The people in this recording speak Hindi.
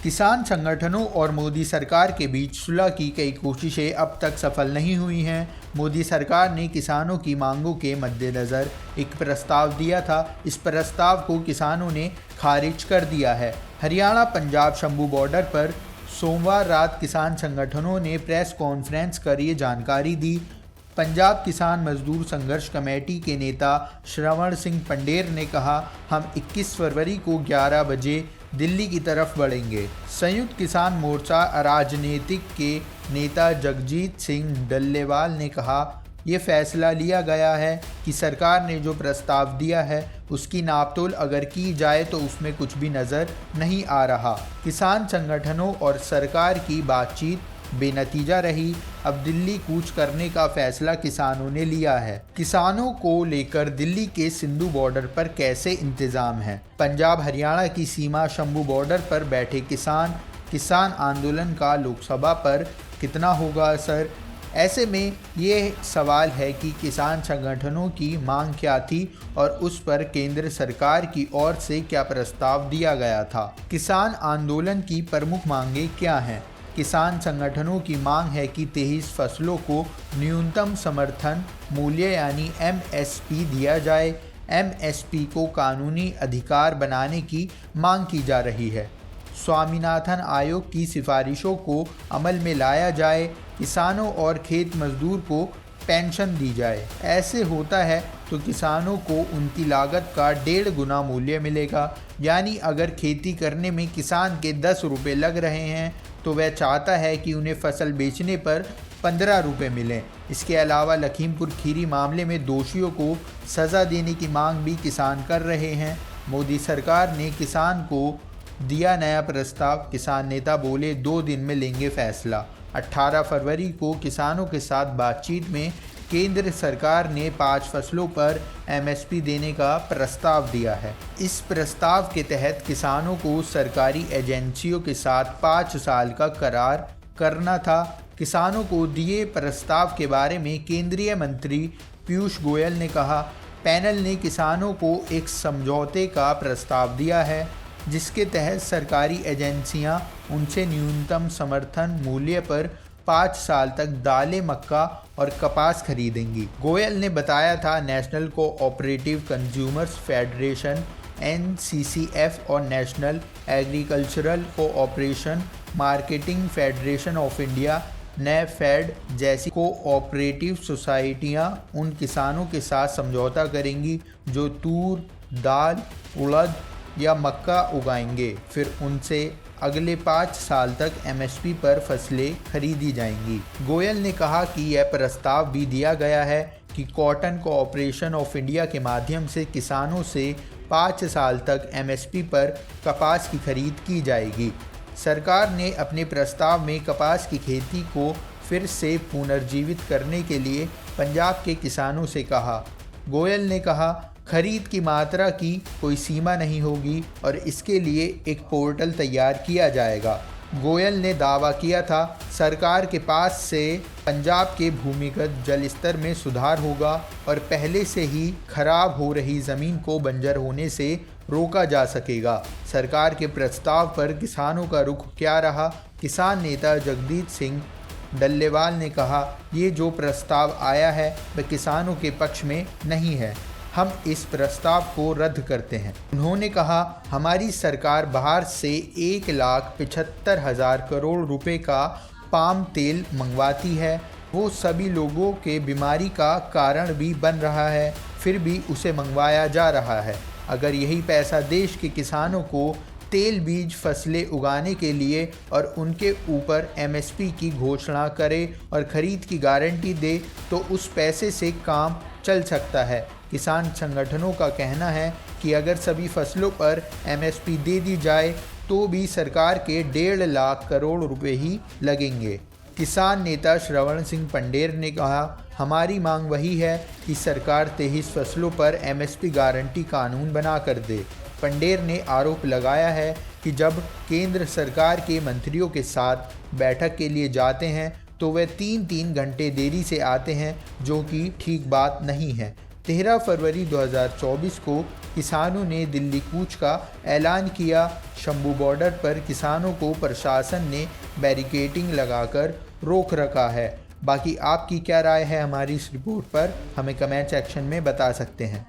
किसान संगठनों और मोदी सरकार के बीच सुलह की कई कोशिशें अब तक सफल नहीं हुई हैं। मोदी सरकार ने किसानों की मांगों के मद्देनज़र एक प्रस्ताव दिया था। इस प्रस्ताव को किसानों ने खारिज कर दिया है। हरियाणा पंजाब शंभू बॉर्डर पर सोमवार रात किसान संगठनों ने प्रेस कॉन्फ्रेंस कर ये जानकारी दी। पंजाब किसान मजदूर संघर्ष कमेटी के नेता श्रवण सिंह पंडेर ने कहा, हम 21 फरवरी को 11 बजे दिल्ली की तरफ बढ़ेंगे। संयुक्त किसान मोर्चा राजनीतिक के नेता जगजीत सिंह डल्लेवाल ने कहा, ये फैसला लिया गया है कि सरकार ने जो प्रस्ताव दिया है उसकी नापतोल अगर की जाए तो उसमें कुछ भी नज़र नहीं आ रहा। किसान संगठनों और सरकार की बातचीत बेनतीजा रही। अब दिल्ली कूच करने का फैसला किसानों ने लिया है। किसानों को लेकर दिल्ली के सिंधु बॉर्डर पर कैसे इंतजाम है? पंजाब हरियाणा की सीमा शंभू बॉर्डर पर बैठे किसान आंदोलन का लोकसभा पर कितना होगा असर? ऐसे में ये सवाल है कि किसान संगठनों की मांग क्या थी और उस पर केंद्र सरकार की ओर से क्या प्रस्ताव दिया गया था। किसान आंदोलन की प्रमुख मांगें क्या हैं? किसान संगठनों की मांग है कि 23 फसलों को न्यूनतम समर्थन मूल्य यानी MSP दिया जाए। MSP को कानूनी अधिकार बनाने की मांग की जा रही है। स्वामीनाथन आयोग की सिफारिशों को अमल में लाया जाए। किसानों और खेत मजदूर को पेंशन दी जाए। ऐसे होता है तो किसानों को उनकी लागत का 1.5 गुना मूल्य मिलेगा। यानी अगर खेती करने में किसान के 10 रुपये लग रहे हैं तो वह चाहता है कि उन्हें फसल बेचने पर 15 रुपये मिलें। इसके अलावा लखीमपुर खीरी मामले में दोषियों को सज़ा देने की मांग भी किसान कर रहे हैं। मोदी सरकार ने किसान को दिया नया प्रस्ताव। किसान नेता बोले, 2 दिन में लेंगे फैसला। 18 फरवरी को किसानों के साथ बातचीत में केंद्र सरकार ने 5 फसलों पर MSP देने का प्रस्ताव दिया है। इस प्रस्ताव के तहत किसानों को सरकारी एजेंसियों के साथ 5 साल का करार करना था। किसानों को दिए प्रस्ताव के बारे में केंद्रीय मंत्री पीयूष गोयल ने कहा, पैनल ने किसानों को एक समझौते का प्रस्ताव दिया है जिसके तहत सरकारी एजेंसियां उनसे न्यूनतम समर्थन मूल्य पर 5 साल तक दालें, मक्का और कपास खरीदेंगी। गोयल ने बताया था, national cooperative consumers federation NCCF और national agricultural cooperation marketing federation of India NAFED जैसी कोऑपरेटिव सोसाइटियां उन किसानों के साथ समझौता करेंगी जो तूर, दाल, उड़द या मक्का उगाएंगे। फिर उनसे अगले 5 साल तक MSP पर फसलें खरीदी जाएंगी। गोयल ने कहा कि यह प्रस्ताव भी दिया गया है कि कॉटन कोऑपरेशन ऑफ इंडिया के माध्यम से किसानों से 5 साल तक MSP पर कपास की खरीद की जाएगी। सरकार ने अपने प्रस्ताव में कपास की खेती को फिर से पुनर्जीवित करने के लिए पंजाब के किसानों से कहा। गोयल ने कहा, खरीद की मात्रा की कोई सीमा नहीं होगी और इसके लिए एक पोर्टल तैयार किया जाएगा। गोयल ने दावा किया था, सरकार के पास से पंजाब के भूमिगत जल स्तर में सुधार होगा और पहले से ही खराब हो रही ज़मीन को बंजर होने से रोका जा सकेगा। सरकार के प्रस्ताव पर किसानों का रुख क्या रहा? किसान नेता जगजीत सिंह डल्लेवाल ने कहा, ये जो प्रस्ताव आया है वह किसानों के पक्ष में नहीं है। हम इस प्रस्ताव को रद्द करते हैं। उन्होंने कहा, हमारी सरकार बाहर से 1,75,000 करोड़ रुपए का पाम तेल मंगवाती है। वो सभी लोगों के बीमारी का कारण भी बन रहा है, फिर भी उसे मंगवाया जा रहा है। अगर यही पैसा देश के किसानों को तेल बीज फसलें उगाने के लिए और उनके ऊपर MSP की घोषणा करे और ख़रीद की गारंटी दे तो उस पैसे से काम चल सकता है। किसान संगठनों का कहना है कि अगर सभी फसलों पर MSP दे दी जाए तो भी सरकार के 1.5 लाख करोड़ रुपए ही लगेंगे। किसान नेता श्रवण सिंह पंडेर ने कहा, हमारी मांग वही है कि सरकार 23 फसलों पर MSP गारंटी कानून बना कर दे। पंडेर ने आरोप लगाया है कि जब केंद्र सरकार के मंत्रियों के साथ बैठक के लिए जाते हैं तो वे 3-3 घंटे देरी से आते हैं, जो कि ठीक बात नहीं है। 13 फरवरी 2024 को किसानों ने दिल्ली कूच का ऐलान किया। शंभू बॉर्डर पर किसानों को प्रशासन ने बैरिकेडिंग लगाकर रोक रखा है। बाकी आपकी क्या राय है हमारी इस रिपोर्ट पर, हमें कमेंट सेक्शन में बता सकते हैं।